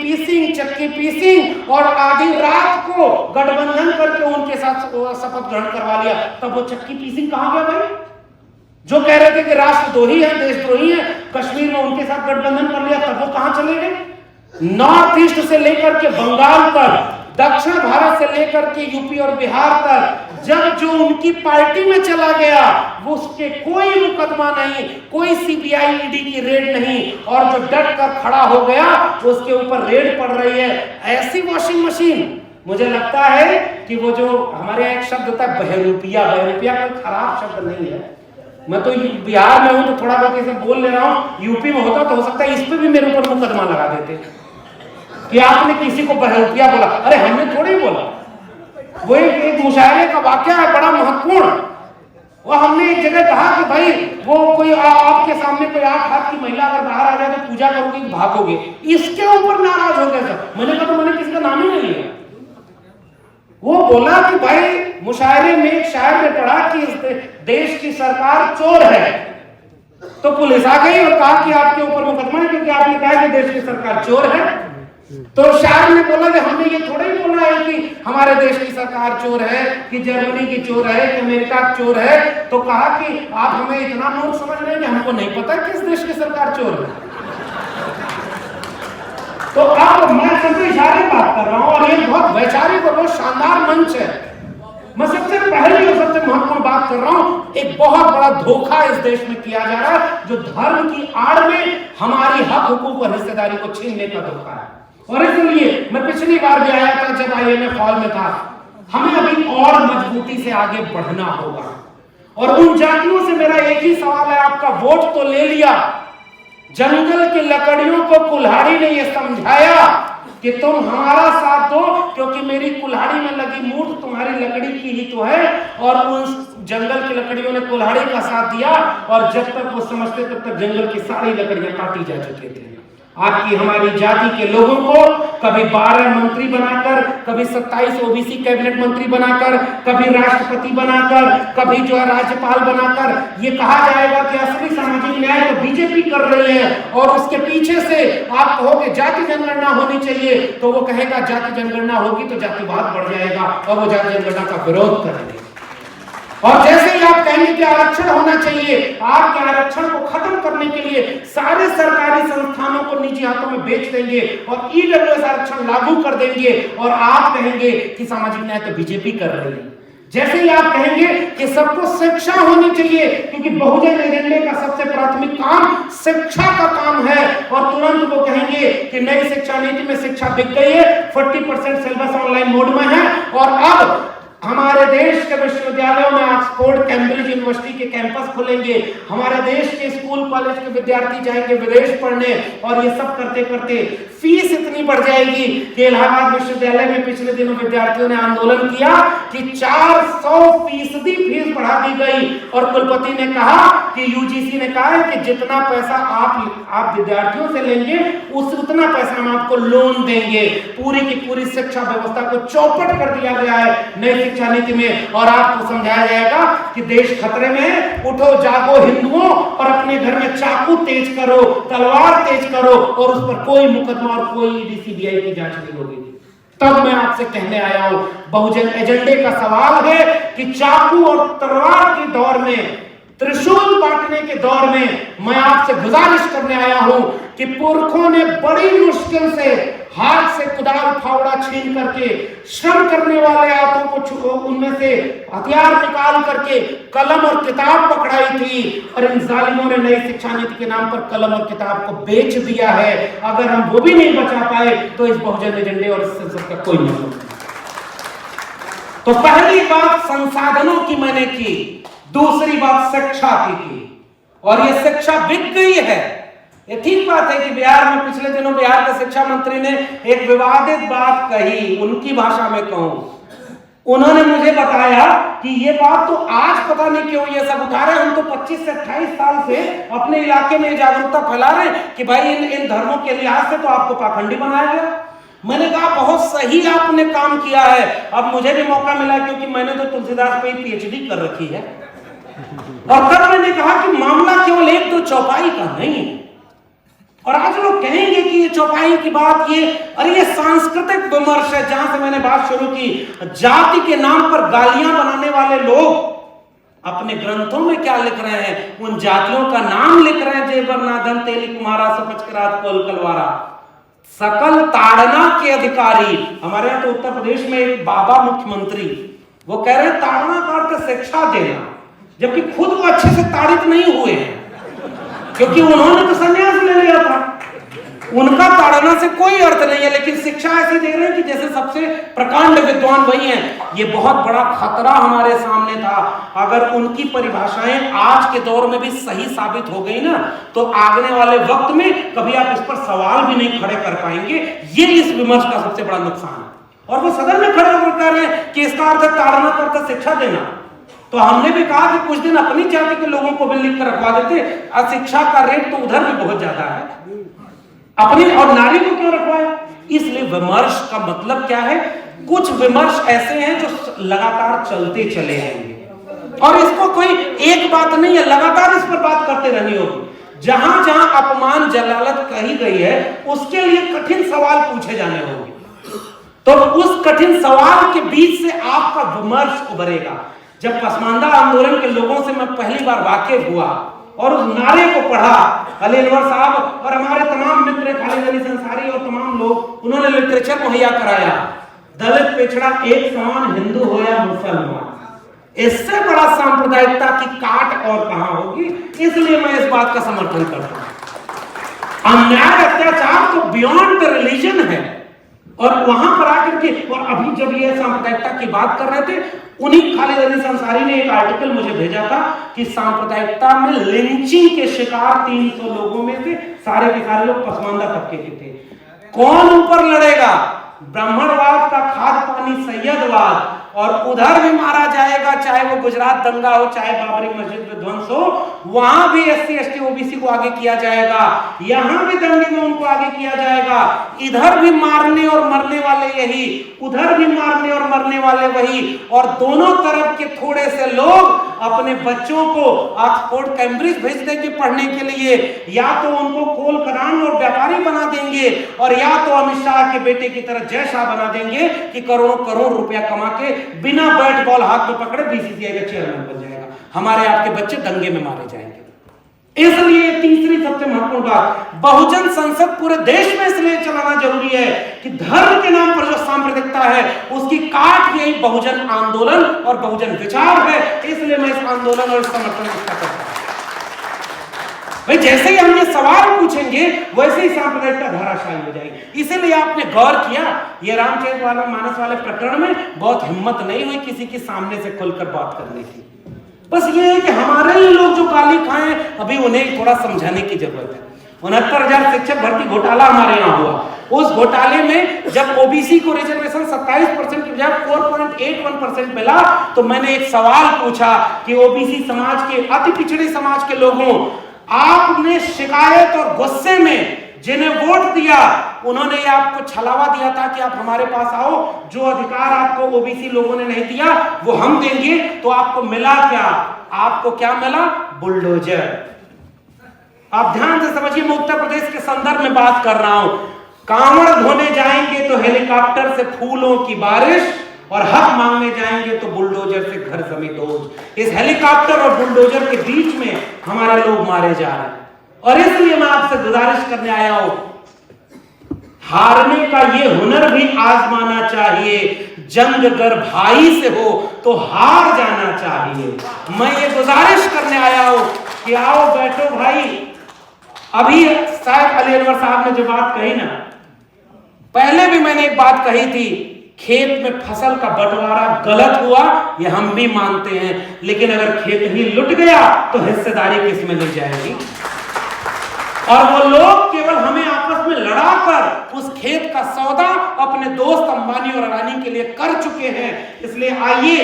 पीसिंग, और आधी रात को गठबंधन करके उनके साथ शपथ ग्रहण करवा लिया। तब वो चक्की पीसिंग कहां गया भाई? जो कह रहे थे कि राष्ट्रद्रोही है, देशद्रोही है, कश्मीर में उनके साथ गठबंधन कर लिया, तब वो कहां चले गए? नॉर्थ ईस्ट से लेकर के बंगाल तक, दक्षिण भारत से लेकर के यूपी और बिहार तक, जब जो उनकी पार्टी में चला गया, वो उसके कोई मुकदमा नहीं, कोई सीबीआई ईडी की रेड नहीं, और जो डट कर खड़ा हो गया उसके ऊपर रेड पड़ रही है। ऐसी वॉशिंग मशीन, मुझे लगता है कि वो जो हमारे यहाँ एक शब्द होता है बहरूपिया कोई खराब शब्द नहीं है। मैं तो बिहार में हूं तो थोड़ा बहुत इसे बोल ले रहा हूं, यूपी में होता तो हो सकता है इस पे भी मेरे ऊपर मुकदमा लगा देते कि आपने किसी को बहरूपिया बोला। अरे हमने थोड़ी बोला, वो एक मुशायरे का वाकया है बड़ा महत्वपूर्ण। वो हमने एक जगह कहा कि भाई वो कोई आपके सामने कोई 8 हाथ की महिला अगर बाहर आ जाए तो पूजा करोगे कि भागोगे, इसके ऊपर नाराज हो गए सब। मैंने कहा तो मैंने किसी का नाम ही नहीं लिया। वो बोला कि भाई मुशायरे में एक शायर ने पढ़ा कि इस देश की सरकार चोर है, तो पुलिस आ गई और कहा कि आपके ऊपर मुकदमा है क्योंकि आपने कहा कि देश की सरकार चोर है। तो शायर ने बोला कि हमने ये थोड़ा ही बोला है कि हमारे देश की सरकार चोर है, कि जर्मनी की चोर है, कि अमेरिका की चोर है। तो कहा कि आप हमें इतना मूर्ख समझ रहे हैं कि हमको नहीं पता किस देश की सरकार चोर है। तो अब मैं सिर्फ इशारे बात कर रहा हूं, और ये बहुत वैचारिक और बहुत शानदार मंच है। मैं सबसे पहले और सबसे महत्वपूर्ण बात कर रहा हूं, एक बहुत बड़ा धोखा इस देश में किया जा रहा है, जो धर्म की आड़ में हमारी हक हुकूक और हिस्सेदारी को छीनने का धोखा है। और इसलिए मैं पिछली बार भी आया था जब IMF हॉल में था, हमें अभी और मजबूती से आगे बढ़ना होगा। और उन जातियों से मेरा एक ही सवाल है, आपका वोट तो ले लिया, जंगल की लकड़ियों को कुल्हाड़ी ने यह समझाया कि तुम हमारा साथ दो, क्योंकि मेरी कुल्हाड़ी में लगी मूठ तुम्हारी लकड़ी की ही तो है। और उन जंगल की लकड़ियों ने कुल्हाड़ी का साथ दिया, और जब तक वो समझते तब तक जंगल की सारी लकड़ियां काटी जा चुकी थी। आपकी हमारी जाति के लोगों को कभी 12 मंत्री बनाकर, कभी 27 ओबीसी कैबिनेट मंत्री बनाकर, कभी राष्ट्रपति बनाकर, कभी जो है राज्यपाल बनाकर ये कहा जाएगा कि असली सामाजिक न्याय तो बीजेपी कर रही है, और उसके पीछे से आप कहोगे जाति जनगणना होनी चाहिए, तो वो कहेगा जाति जनगणना होगी तो जातिवाद बढ़ जाएगा, और वो जाति जनगणना का विरोध करेंगे। और जैसे ही आप कहेंगे कि आरक्षण होना चाहिए, आपके आरक्षण को खत्म करने के लिए सारे सरकारी संस्थानों को निजी हाथों में बेच देंगे और ईडब्ल्यूएस आरक्षण लागू कर देंगे, और आप कहेंगे कि सामाजिक न्याय तो बीजेपी कर रही है। जैसे ही आप कहेंगे कि सबको शिक्षा होनी चाहिए, क्योंकि बहुजन एजेंडे का सबसे प्राथमिक काम शिक्षा का काम है, और तुरंत वो कहेंगे कि नई शिक्षा नीति में शिक्षा बिक गई है, 40% सिलेबस ऑनलाइन मोड में है, और अब हमारे देश के विश्वविद्यालयों में ऑक्सफोर्ड कैम्ब्रिज यूनिवर्सिटी के कैंपस खुलेंगे, हमारे देश के स्कूल कॉलेज के विद्यार्थी जाएंगे विदेश पढ़ने, और ये सब करते करते फीस इतनी बढ़ जाएगी कि इलाहाबाद विश्वविद्यालय में पिछले दिनों विद्यार्थियों ने आंदोलन किया कि 400% फीस बढ़ा दी गई, और कुलपति ने कहा कि यूजीसी ने कहा है कि जितना पैसा आप विद्यार्थियों से लेंगे उतना पैसा हम आपको लोन देंगे। पूरी की पूरी शिक्षा व्यवस्था को चौपट कर दिया गया है नई शिक्षा नीति में, और आपको समझाया जाएगा कि देश खतरे में है, उठो जागो हिंदुओं, और अपने घर में चाकू तेज करो, तलवार तेज करो, और उस पर कोई मुकदमा और कोई ईडी सीबीआई की जांच नहीं होगी। तब मैं आपसे कहने आया हूं, बहुजन एजेंडे का सवाल है कि चाकू और तलवार के दौर में, त्रिशूल बांटने के दौर में मैं आपसे गुजारिश करने आया हूं कि पुरखों ने बड़ी मुश्किल से हाथ से कुदाल फावड़ा छीन करके श्रम करने वाले हाथों को उनमें से हथियार निकाल करके कलम और किताब पकड़ाई थी, और इन जालिमों ने नई शिक्षा नीति के नाम पर कलम और किताब को बेच दिया है। अगर हम वो भी नहीं बचा पाए तो इस बहुजन एजेंडे और इस संसद का कोई मतलब नहीं। तो पहली बात संसाधनों की मैंने की, दूसरी बात शिक्षा की, और ये शिक्षा बिक गई है। ये ठीक बात है कि बिहार में पिछले दिनों बिहार के शिक्षा मंत्री ने एक विवादित बात कही, उनकी भाषा में कहूं, उन्होंने मुझे बताया कि ये बात तो आज पता नहीं क्यों ये सब उठा रहे हैं, हम तो 25 से 28 साल से अपने इलाके में जागरूकता फैला रहे हैं कि भाई इन धर्मों के लिहाज से तो आपको पाखंडी बनाया गया। मैंने कहा बहुत सही आपने काम किया है। अब मुझे भी मौका मिला क्योंकि मैंने तो तुलसीदास पे पीएचडी कर रखी है, और तब मैंने कहा कि मामला केवल एक दो चौपाई का नहीं है। और आज लोग कहेंगे कि ये चौपाई की बात ये सांस्कृतिक विमर्श है। जहां से मैंने बात शुरू की, जाति के नाम पर गालियां बनाने वाले लोग अपने ग्रंथों में क्या लिख रहे हैं, उन जातियों का नाम लिख रहे हैं, जेबरनादन तेली कुमारा सपचकरात कोल कलवारा, सकल ताड़ना के अधिकारी। हमारे यहाँ तो उत्तर प्रदेश में एक बाबा मुख्यमंत्री, वो कह रहे हैं ताड़ना का अर्थ शिक्षा देना, जबकि खुद वो अच्छे से ताड़ित नहीं हुए हैं, क्योंकि उन्होंने तो संन्यास ले लिया था। उनका ताड़ना से कोई अर्थ नहीं है, लेकिन शिक्षा ऐसी दे रहे हैं कि जैसे सबसे प्रकांड विद्वान वही हैं। ये बहुत बड़ा खतरा हमारे सामने था। अगर उनकी परिभाषाएं आज के दौर में भी सही साबित हो गई ना, तो आगने वाले वक्त में कभी आप इस पर सवाल भी नहीं खड़े कर पाएंगे। ये इस विमर्श का सबसे बड़ा नुकसान है। और वो सदन में खड़े होकर कह रहे हैं कि इसका अर्थ ताड़ना का अर्थ शिक्षा देना। तो हमने भी कहा कि कुछ दिन अपनी जाति के लोगों को भी लिख कर रखवा देते, अशिक्षा का रेट तो उधर भी बहुत ज्यादा है, अपनी और नारी को क्यों रखवाए। इसलिए विमर्श का मतलब क्या है, कुछ विमर्श ऐसे हैं जो लगातार चलते चले जाएंगे, और इसको कोई एक बात नहीं है, लगातार इस पर बात करते रहनी होगी। जहां जहां अपमान जलालत कही गई है उसके लिए कठिन सवाल पूछे जाने होंगे, तो उस कठिन सवाल के बीच से आपका विमर्श उभरेगा। जब पसमानदा आंदोलन के लोगों से मैं पहली बार वाकिफ हुआ और उस नारे को पढ़ा, अली अनवर साहब और हमारे तमाम मित्र खालिद अली अंसारी और तमाम लोग, उन्होंने लिटरेचर मुहैया कराया, दलित पिछड़ा एक समान हिंदू हो या मुसलमान, इससे बड़ा सांप्रदायिकता की काट और कहां होगी। इसलिए मैं इस बात का समर्थन करता हूं। अन्याय अत्याचार तो बियॉन्ड द रिलीजन है, और वहां पर आकर के, और अभी जब ये सांप्रदायिकता की बात कर रहे थे, उन्हीं खालिद अली अंसारी ने एक आर्टिकल मुझे भेजा था कि सांप्रदायिकता में लिंचिंग के शिकार 300 लोगों में से सारे के सारे लोग पसमानदा तबके के थे। कौन ऊपर लड़ेगा? ब्राह्मणवाद का खाद पानी सैयदवाद, और उधर भी मारा जाएगा, चाहे वो गुजरात दंगा हो, चाहे बाबरी मस्जिद विध्वंस हो, वहां भी SC ST OBC को आगे किया जाएगा, यहां भी दंगे में उनको आगे किया जाएगा। इधर भी मारने और मरने वाले यही, उधर भी मारने और मरने वाले वही, और दोनों तरफ के थोड़े से लोग अपने बच्चों को ऑक्सफोर्ड कैम्ब्रिज भेज देंगे पढ़ने के लिए, या तो उनको कोल खदान और व्यापारी बना देंगे, और या तो अमित शाह के बेटे की तरह जय शाह बना देंगे कि करोड़ों करोड़ रुपया कमा के बिना बैट बॉल हाथ में पकड़े BCCI का चेयरमैन बन जाएगा। हमारे आपके बच्चे दंगे में मारे जाएंगे। इसलिए तीसरी सबसे महत्वपूर्ण बात, बहुजन संसद पूरे देश में इसलिए चलाना जरूरी है कि धर्म के नाम पर जो सांप्रदायिकता है उसकी काट यही बहुजन आंदोलन और बहुजन विचार है। इसलिए मैं इस आंदोलन और समर्थन करता हूं भाई। जैसे ही हम ये सवाल पूछेंगे वैसे ही सांप्रदायिकता धराशायी हो जाएगी। इसीलिए आपने गौर किया, ये रामचरित मानस वाले प्रकरण में बहुत हिम्मत नहीं हुई किसी के सामने से खुलकर बात करने की। बस ये है कि हमारे ही लोग जो गाली खाएं, अभी उन्हें थोड़ा समझाने की जरूरत है। 69,000 शिक्षक भर्ती घोटाला हमारे यहाँ हुआ। उस घोटाले में जब OBC को रिजर्वेशन 27% की बजाय 4.81% मिला, तो मैंने एक सवाल पूछा कि OBC समाज के, अति पिछड़े समाज के लोगों, आपने शिकायत और गुस्से में जिन्हें वोट दिया, उन्होंने ये आपको छलावा दिया था कि आप हमारे पास आओ, जो अधिकार आपको OBC लोगों ने नहीं दिया वो हम देंगे। तो आपको मिला क्या? आपको क्या मिला? बुलडोजर। आप ध्यान से समझिए, मैं उत्तर प्रदेश के संदर्भ में बात कर रहा हूं। कांवड़ धोने जाएंगे तो हेलीकॉप्टर से फूलों की बारिश, और हक मांगने जाएंगे तो बुलडोजर से घर जमींदोज। इस हेलीकॉप्टर और बुलडोजर के बीच में हमारे लोग मारे जा रहे हैं। और इसलिए मैं आपसे गुजारिश करने आया हूं, हारने का ये हुनर भी आजमाना चाहिए। जंग अगर भाई से हो तो हार जाना चाहिए। मैं ये गुजारिश करने आया हूं कि आओ बैठो भाई। अभी शायद अली अनवर साहब ने जो बात कही ना, पहले भी मैंने एक बात कही थी, खेत में फसल का बंटवारा गलत हुआ, ये हम भी मानते हैं, लेकिन अगर खेत ही लुट गया तो हिस्सेदारी किस में ली जाएगी? और वो लोग केवल हमें आपस में लड़ाकर उस खेत का सौदा अपने दोस्त अंबानी और अडानी के लिए कर चुके हैं। इसलिए आइए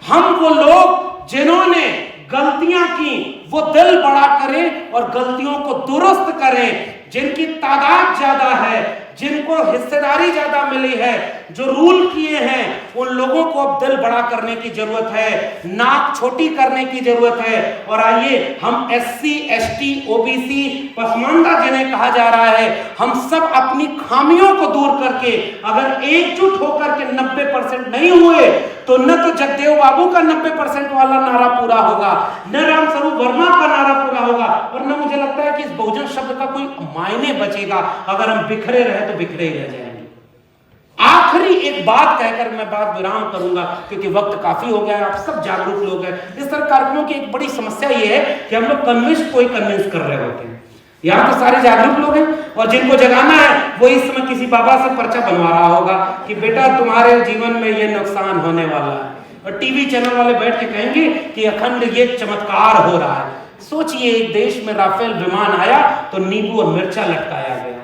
हम वो लोग जिन्होंने गलतियां की वो दिल बड़ा करें और गलतियों को दुरुस्त करें। जिनकी तादाद ज्यादा है, जिनको हिस्सेदारी ज्यादा मिली है, जो रूल किए हैं, उन लोगों को अब दिल बड़ा करने की जरूरत है, नाक छोटी करने की जरूरत है। और आइए हम SC ST OBC पसमानदा जिन्हें कहा जा रहा है, हम सब अपनी खामियों को दूर करके अगर एकजुट होकर के 90% नहीं हुए तो न तो जगदेव बाबू का 90% वाला नारा पूरा होगा, न रामस्वरूप वर्मा का नारा पूरा होगा, और न मुझे लगता है कि इस बहुजन शब्द का कोई मायने बचेगा। अगर हम बिखरे रहे तो बिखरे ही रह जाएंगे। आखिरी एक बात कहकर मैं बात विराम करूंगा, क्योंकि वक्त काफी हो गया है, आप सब जागरूक लोग हैं। इस तरह कार्यक्रमों की एक बड़ी समस्या ये है कि हम लोग कन्विंस कर रहे होते हैं। यहाँ तो सारे जागरूक लोग हैं, और जिनको जगाना है वो इस समय किसी बाबा से पर्चा बनवा रहा होगा कि बेटा तुम्हारे जीवन में ये नुकसान होने वाला है, और टीवी चैनल वाले बैठ के कहेंगे कि अखंड ये चमत्कार हो रहा है। सोचिए, एक देश में राफेल विमान आया तो नींबू और मिर्चा लटकाया गया।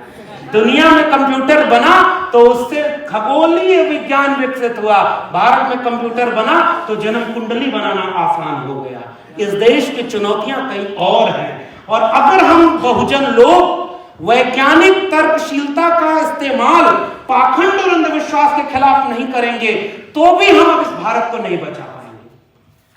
दुनिया में कंप्यूटर बना तो उससे खगोलीय विज्ञान विकसित हुआ। भारत में कंप्यूटर बना तो जन्म कुंडली बनाना आसान हो गया। इस देश की चुनौतियां कई और हैं, और अगर हम बहुजन लोग वैज्ञानिक तर्कशीलता का इस्तेमाल पाखंड और अंधविश्वास के खिलाफ नहीं करेंगे तो भी हम इस भारत को नहीं बचा पाएंगे।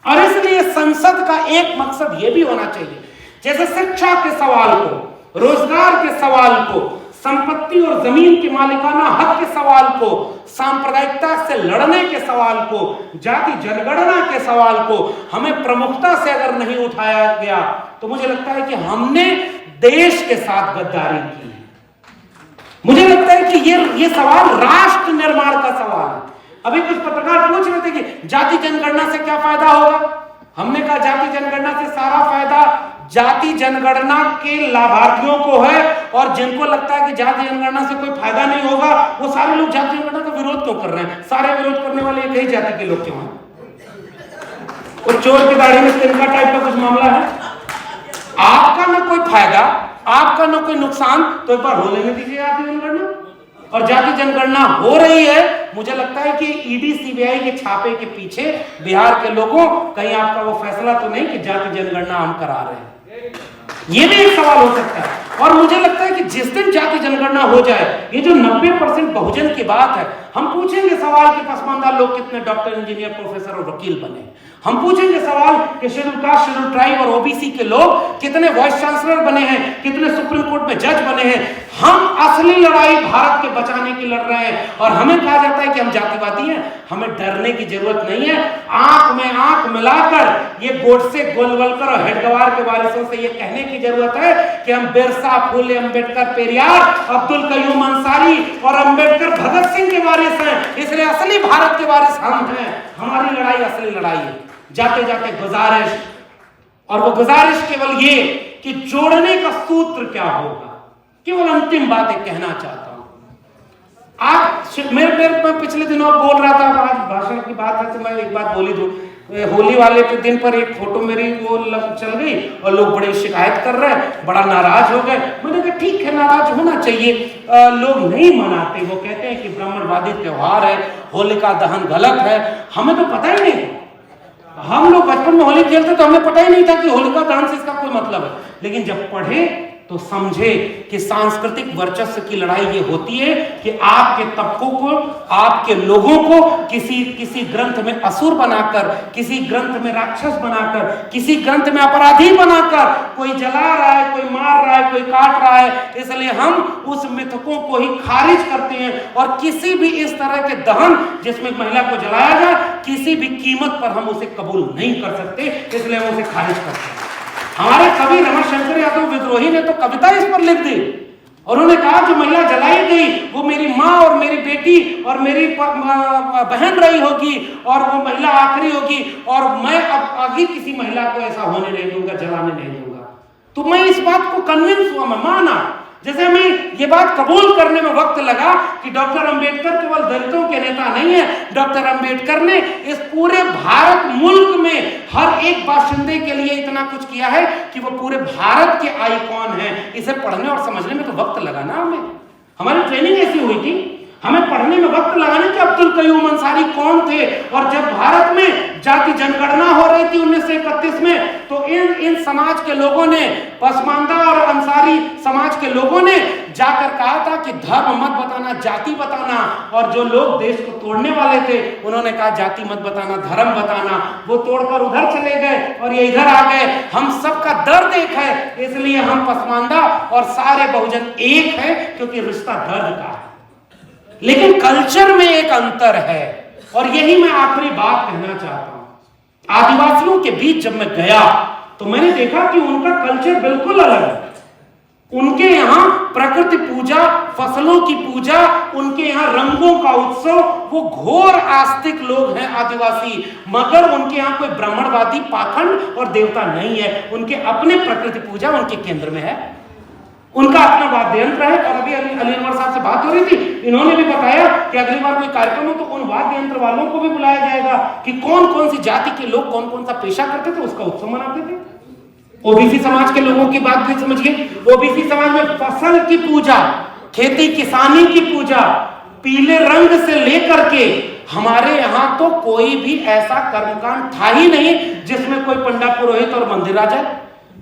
और इसलिए संसद का एक मकसद यह भी होना चाहिए, जैसे शिक्षा के सवाल को, रोजगार के सवाल को, संपत्ति और जमीन की मालिकाना हक के सवाल को, सांप्रदायिकता से लड़ने के सवाल को, जाति जनगणना के सवाल को हमें प्रमुखता से अगर नहीं उठाया गया तो मुझे लगता है कि हमने देश के साथ गद्दारी की है। मुझे लगता है कि ये सवाल राष्ट्र निर्माण का सवाल है। अभी कुछ पत्रकार पूछ रहे थे कि जाति जनगणना से क्या फायदा होगा। हमने कहा जाति जनगणना से सारा फायदा जाति जनगणना के लाभार्थियों को है, और जिनको लगता है कि जाति जनगणना से कोई फायदा नहीं होगा वो सारे लोग जाति जनगणना का विरोध क्यों कर रहे हैं? सारे विरोध करने वाले एक ही जाति के लोग क्यों हैं? वो चोर की दाढ़ी में तिनका टाइप का कुछ मामला है। आपका ना कोई फायदा, आपका ना कोई नुकसान, तो एक बार हो लेने दीजिए जाति जनगणना। और जाति जनगणना हो रही है। मुझे लगता है कि ईडी सीबीआई के छापे के पीछे बिहार के लोगों कहीं आपका वो फैसला तो नहीं कि जाति जनगणना हम करा रहे हैं, ये भी एक सवाल हो सकता है। और मुझे लगता है कि जिस दिन जाति जनगणना हो जाए, ये जो 90% बहुजन की बात है, हम पूछेंगे सवाल कि पसमानदा लोग कितने डॉक्टर, इंजीनियर, प्रोफेसर और वकील बने। हम पूछेंगे सवाल कि शेड्यूल कास्ट, शेड्यूल ट्राइब और ओबीसी के लोग कितने वाइस चांसलर बने हैं, कितने सुप्रीम कोर्ट में जज बने हैं। हम असली लड़ाई भारत के बचाने की लड़ रहे हैं। और हमें कहा जाता है कि हम जातिवादी हैं। हमें डरने की जरूरत नहीं है। आंख में आंख मिलाकर ये गोडसे, गोलवलकर और हेडगवार के वारिसों से ये कहने की जरूरत है कि हम बिरसा, फूले, अंबेडकर, पेरियार, अब्दुल कयूम अंसारी और अंबेडकर, भगत सिंह के वारिस हैं। इसलिए असली भारत के वारिस हम हैं। हमारी लड़ाई असली लड़ाई है। जाते जाते गुजारिश, और वो गुजारिश केवल ये कि जोड़ने का सूत्र क्या होगा, केवल अंतिम बात एक कहना चाहता हूं। आप मेरे पिछले दिनों बोल रहा था, आज भाषण की बात है तो मैं एक बात बोली दूं। होली वाले के दिन पर एक फोटो मेरी वो चल गई और लोग बड़ी शिकायत कर रहे हैं, बड़ा नाराज हो गए। मैंने कहा ठीक है, नाराज होना चाहिए। लोग नहीं मनाते, वो कहते हैं कि ब्राह्मणवादी त्योहार है, होलिका दहन गलत है। हमें तो पता ही नहीं। हम लोग बचपन में होली खेलते तो हमें पता ही नहीं था कि होलिका दहन से इसका कोई मतलब है। लेकिन जब पढ़े तो समझे कि सांस्कृतिक वर्चस्व की लड़ाई ये होती है कि आपके तबकों को, आपके लोगों को किसी ग्रंथ में असुर बनाकर, किसी ग्रंथ में राक्षस बनाकर, किसी ग्रंथ में अपराधी बनाकर कोई जला रहा है, कोई मार रहा है, कोई काट रहा है। इसलिए हम उस मिथकों को ही खारिज करते हैं और किसी भी इस तरह के दहन जिसमें महिला को जलाया जाए, किसी भी कीमत पर हम उसे कबूल नहीं कर सकते। इसलिए हम उसे खारिज करते हैं। हमारे कवि रमाशंकर यादव विद्रोही ने तो कविता इस पर लिख दी। उन्होंने कहा जो महिला जलाई गई वो मेरी माँ और मेरी बेटी और मेरी बहन रही होगी और वो महिला आखिरी होगी और मैं अब आगे किसी महिला को ऐसा होने नहीं दूंगा, जलाने नहीं दूंगा। तो मैं इस बात को कन्विंस हुआ, मैं माना। जैसे हमें ये बात कबूल करने में वक्त लगा कि डॉक्टर अंबेडकर केवल दलितों के नेता नहीं है। डॉक्टर अंबेडकर ने इस पूरे भारत मुल्क में हर एक बाशिंदे के लिए इतना कुछ किया है कि वो पूरे भारत के आइकॉन हैं। इसे पढ़ने और समझने में तो वक्त लगा ना हमें। हमारी ट्रेनिंग ऐसी हुई थी, हमें पढ़ने में वक्त लगाने कि अब्दुल कयूम अंसारी कौन थे। और जब भारत में जाति जनगणना हो रही थी 1931 में, तो इन समाज के लोगों ने, पसमानदा और अंसारी समाज के लोगों ने जाकर कहा था कि धर्म मत बताना, जाति बताना। और जो लोग देश को तोड़ने वाले थे उन्होंने कहा जाति मत बताना, धर्म बताना। वो तोड़कर उधर चले गए और ये इधर आ गए। हम सबका दर्द एक है, इसलिए हम पसमानदा और सारे बहुजन एक है, क्योंकि रिश्ता दर्द का है। लेकिन कल्चर में एक अंतर है और यही मैं आखिरी बात कहना चाहता हूं। आदिवासियों के बीच जब मैं गया तो मैंने देखा कि उनका कल्चर बिल्कुल अलग है। उनके यहां प्रकृति पूजा, फसलों की पूजा, उनके यहां रंगों का उत्सव, वो घोर आस्तिक लोग हैं आदिवासी। मगर उनके यहां कोई ब्राह्मणवादी पाखंड और देवता नहीं है। उनके अपने प्रकृति पूजा उनके केंद्र में है, उनका अपना वाद्य यंत्र है। और अभी अली अनवर साहब से बात हो रही थी, इन्होंने भी बताया कि अगली बार कोई कार्यक्रम हो तो उन वाद्य यंत्र वालों को भी बुलाया जाएगा कि कौन कौन सी जाति के लोग कौन कौन सा पेशा करते थे, उसका उत्सव मनाते थे। ओबीसी समाज के लोगों की बात भी समझिए। ओबीसी समाज में फसल की पूजा, खेती किसानी की पूजा, पीले रंग से लेकर के हमारे यहां तो कोई भी ऐसा कर्मकांड था ही नहीं जिसमें कोई पंडा पुरोहित और मंदिर आ जाए।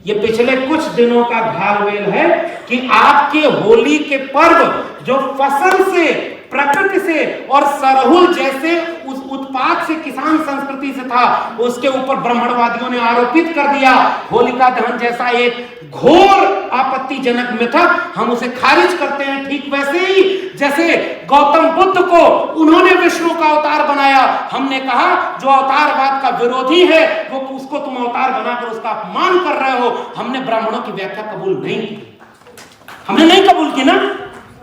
ये पिछले कुछ दिनों का घालमेल है कि आपके होली के पर्व जो फसल से, प्रकृति से और सरहुल जैसे उस उत्पाद से, किसान संस्कृति से था, उसके ऊपर ब्राह्मणवादियों ने आरोपित कर दिया होलिका दहन जैसा एक घोर आपत्तिजनक मिथक। हम उसे खारिज करते हैं। ठीक वैसे ही जैसे गौतम बुद्ध को उन्होंने विष्णु का अवतार बनाया, हमने कहा जो अवतारवाद का विरोधी है वो उसको तुम अवतार बनाकर उसका अपमान कर रहे हो। हमने ब्राह्मणों की व्याख्या कबूल नहीं की, हमने नहीं कबूल की ना।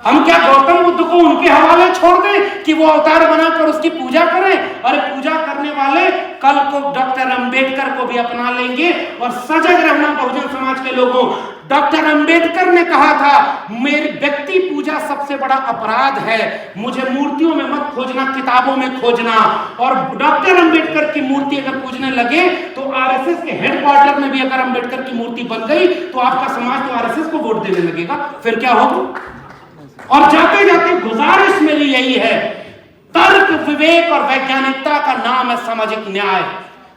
हम क्या गौतम बुद्ध को उनके हवाले छोड़ दें कि वो अवतार बनाकर उसकी पूजा करें? और पूजा करने वाले कल को डॉक्टर अंबेडकर को भी अपना लेंगे। और सजग रहना बहुजन समाज के लोगों, डॉक्टर अंबेडकर ने कहा था मेरी व्यक्ति पूजा सबसे बड़ा अपराध है, मुझे मूर्तियों में मत खोजना, किताबों में खोजना। और डॉक्टर अंबेडकर की मूर्ति अगर पूजने लगे तो आरएसएस के हेडक्वार्टर में भी अगर अंबेडकर की मूर्ति बन गई तो आपका समाज तो आरएसएस को वोट देने लगेगा। फिर क्या होगा? और जाते जाते गुजारिश मेरी यही है, तर्क, विवेक और वैज्ञानिकता का नाम है सामाजिक न्याय।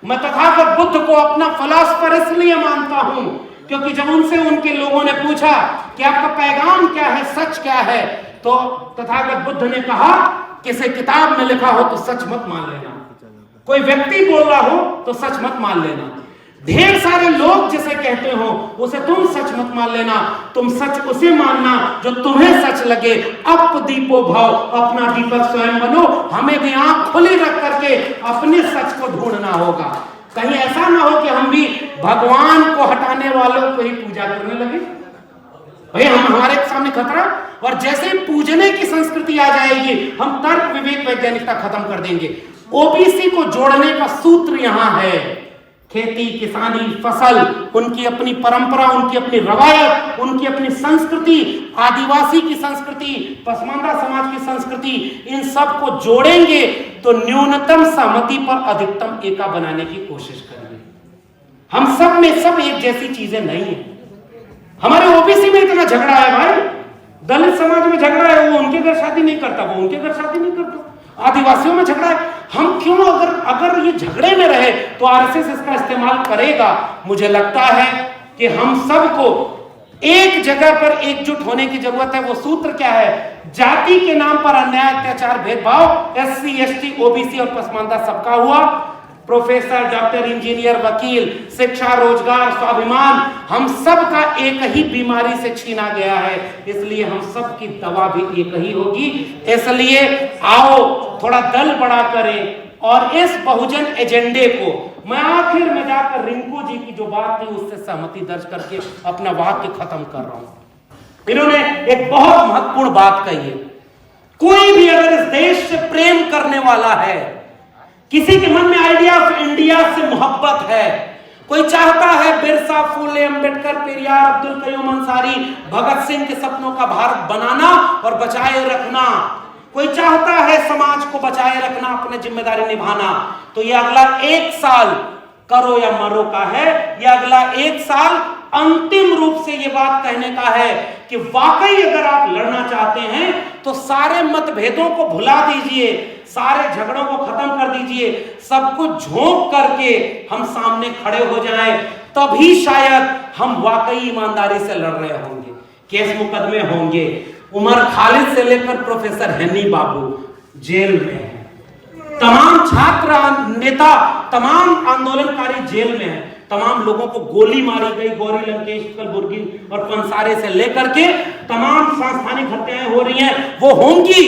मैं तथागत बुद्ध को अपना फिलॉसफर इसलिए मानता हूं क्योंकि जब उनसे उनके लोगों ने पूछा कि आपका पैगाम क्या है, सच क्या है, तो तथागत बुद्ध ने कहा, किसी किताब में लिखा हो तो सच मत मान लेना, कोई व्यक्ति बोल रहा हो तो सच मत मान लेना, ढेर सारे लोग जिसे कहते हो उसे तुम सच मत मान लेना, तुम सच उसे मानना जो तुम्हें सच लगे। अप दीपो भव, अपना दीपक स्वयं बनो। हमें भी आंख खुली रख करके अपने सच को ढूंढना होगा। कहीं ऐसा ना हो कि हम भी भगवान को हटाने वालों को ही पूजा करने लगे। भाई हम हमारे सामने खतरा, और जैसे पूजने की संस्कृति आ जाएगी हम तर्क, विवेक, वैज्ञानिकता खत्म कर देंगे। ओबीसी को जोड़ने का सूत्र यहां है, खेती, किसानी, फसल, उनकी अपनी परंपरा, उनकी अपनी रवायत, उनकी अपनी संस्कृति, आदिवासी की संस्कृति, पसमानदा समाज की संस्कृति, इन सब को जोड़ेंगे तो न्यूनतम सहमति पर अधिकतम एका बनाने की कोशिश करेंगे। हम सब में सब एक जैसी चीजें नहीं है। हमारे ओबीसी में इतना झगड़ा है भाई, दलित समाज में झगड़ा है, वो उनके घर शादी नहीं करता, वो उनके घर शादी नहीं करता, आदिवासियों में झगड़ा है। हम क्यों, अगर ये झगड़े में रहे तो आरएसएस इसका इस्तेमाल करेगा। मुझे लगता है कि हम सबको एक जगह पर एकजुट होने की जरूरत है। वो सूत्र क्या है? जाति के नाम पर अन्याय, अत्याचार, भेदभाव, एससी, एसटी, ओबीसी और पसमानदा सबका हुआ। प्रोफेसर, डॉक्टर, इंजीनियर, वकील, शिक्षा, रोजगार, स्वाभिमान, हम सब का एक ही बीमारी से छीना गया है, इसलिए हम सब की दवा भी एक ही होगी। इसलिए आओ थोड़ा दल बड़ा करें और इस बहुजन एजेंडे को, मैं आखिर में जाकर रिंकू जी की जो बात थी उससे सहमति दर्ज करके अपना वाक्य खत्म कर रहा हूं। इन्होंने एक बहुत महत्वपूर्ण बात कही है, कोई भी अगर इस देश से प्रेम करने वाला है, किसी के मन में आइडिया ऑफ इंडिया से मोहब्बत है, कोई चाहता है बिरसा, फूले, अंबेडकर, पेरियार, अब्दुल कयूम अंसारी, भगत सिंह के सपनों का भारत बनाना और बचाए रखना, कोई चाहता है समाज को बचाए रखना, अपनी जिम्मेदारी निभाना, तो ये अगला एक साल करो या मरो का है। ये अगला एक साल अंतिम रूप से ये बात कहने का है कि वाकई अगर आप लड़ना चाहते हैं तो सारे मतभेदों को भुला दीजिए, सारे झगड़ों को खत्म कर दीजिए, सबको झोंक करके हम सामने खड़े हो जाएं, तभी शायद हम वाकई ईमानदारी से लड़ रहे होंगे। केस मुकदमे होंगे। उमर खालिद से लेकर प्रोफेसर हनी बाबू जेल में हैं, तमाम छात्र नेता, तमाम आंदोलनकारी जेल में हैं, तमाम लोगों को गोली मारी गई, गौरी लंकेश, कलबुर्गी और पंसारे से लेकर के तमाम सांस्थानिक हत्याएं हो रही हैं, वो होंगी,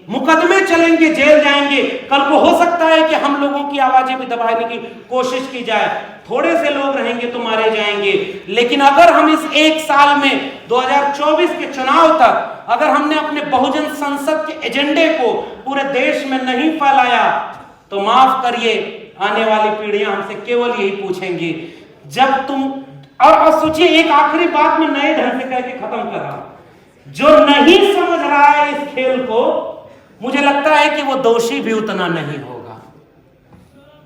मुकदमे चलेंगे, जेल जाएंगे। कल को हो सकता है कि हम लोगों की आवाजें भी दबाने की कोशिश की जाए, थोड़े से लोग रहेंगे तो मारे जाएंगे। लेकिन अगर हम इस एक साल में 2024 के चुनाव तक अगर हमने अपने बहुजन संसद के एजेंडे को पूरे देश में नहीं फैलाया तो माफ करिए, आने वाली पीढ़ियां हमसे केवल यही पूछेंगी, जब तुम, और सोचिए एक आखिरी बात में नए ढंग से कह के खत्म कर रहा हूं, जो नहीं समझ रहा है इस खेल को, मुझे लगता है कि वो दोषी भी उतना नहीं होगा।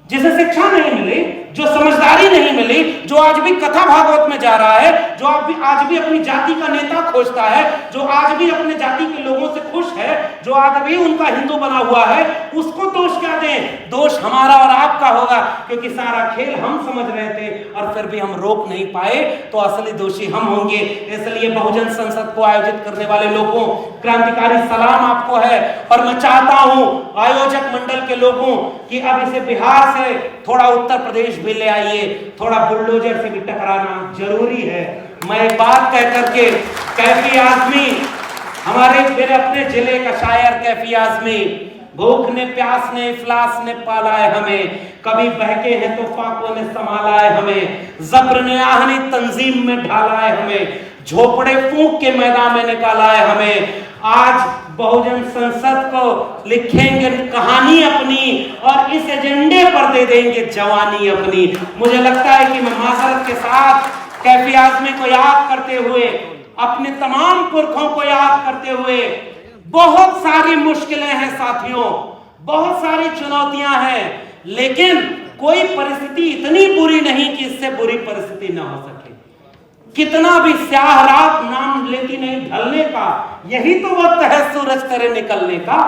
जिसे शिक्षा नहीं मिली, जो समझदारी नहीं मिली, जो आज भी कथा भागवत में जा रहा है, जो आज भी अपनी जाति का नेता खोजता है, जो आज भी अपने जाति के लोगों से खुश है, जो आज भी उनका हिंदू बना हुआ है, उसको दोष क्या दें? दोष हमारा और आपका होगा, क्योंकि सारा खेल हम समझ रहे थे और फिर भी हम रोक नहीं पाए, तो असली दोषी हम होंगे। इसलिए बहुजन संसद को आयोजित करने वाले लोगों, क्रांतिकारी सलाम आपको है। और मैं चाहता हूं आयोजक मंडल के लोगों कि अब इसे बिहार से थोड़ा उत्तर प्रदेश भी ले आइए, थोड़ा बुलडोजर से भी टकराना जरूरी है। मैं एक बात कह करके, कैफी आजमी, हमारे मेरे अपने जिले का शायर कैफी आजमी, भूख ने, प्यास ने, इफलास ने पाला है हमें, कभी बहके हैं तो फाकों ने संभाला है हमें, जब्र ने आहनी तंजीम में ढाला है हमें, झोपड़े फूंक के मैदान में निकाला है हमें। आज बहुजन संसद को लिखेंगे कहानी अपनी और इस एजेंडे पर दे देंगे जवानी अपनी। मुझे लगता है कि मैं माजरत के साथ कैफी आजमी को याद करते हुए, अपने तमाम पुरखों को याद करते हुए, बहुत सारी मुश्किलें हैं साथियों, बहुत सारी चुनौतियां हैं, लेकिन कोई परिस्थिति इतनी बुरी नहीं कि इससे बुरी परिस्थिति ना हो सके। कितना भी स्याह रात नाम लेती नहीं ढलने का, यही तो वक्त है सूरज तेरे निकलने का।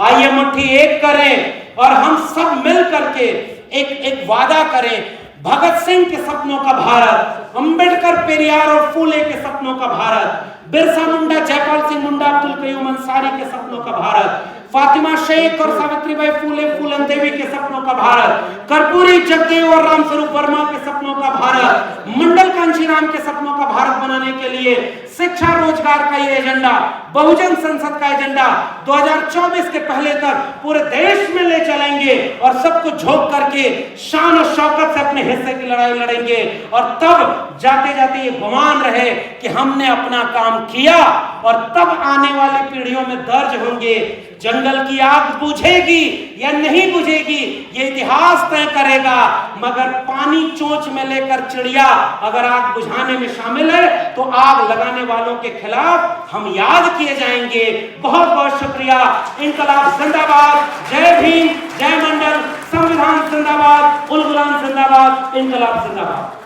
आइए मुट्ठी एक करें और हम सब मिल करके एक वादा करें, भगत सिंह के सपनों का भारत, अंबेडकर, पेरियार और फूले के सपनों का भारत, बिरसा मुंडा, जयपाल सिंह मुंडा, अब्दुल कयूम अंसारी के सपनों का भारत, फातिमा शेख और सावित्रीबाई फूले, फूलन देवी के सपनों का भारत, कर्पूरी जगदेव और रामस्वरूप वर्मा के सपनों का भारत, मंडल कांशीराम के सपनों का भारत बनाने के लिए शिक्षा रोजगार का ये एजेंडा, बहुजन संसद का एजेंडा 2024 के पहले तक पूरे देश में ले चलेंगे और सबको झोंक करके शान और शौकत से अपने हिस्से की लड़ाई लड़ेंगे। और तब जाते जाते ये गुमान रहे कि हमने अपना काम किया, और तब आने वाली पीढ़ियों में दर्ज होंगे, जंगल की आग बुझेगी या नहीं बुझेगी ये इतिहास तय करेगा, मगर पानी चोंच में लेकर चिड़िया अगर आग बुझाने में शामिल है तो आग लगाने वालों के खिलाफ हम याद किए जाएंगे। बहुत बहुत शुक्रिया। इनकलाब जिंदाबाद, जय भीम, जय मंडल, संविधान जिंदाबाद, उल गुलाम जिंदाबाद, इनकलाब जिंदाबाद।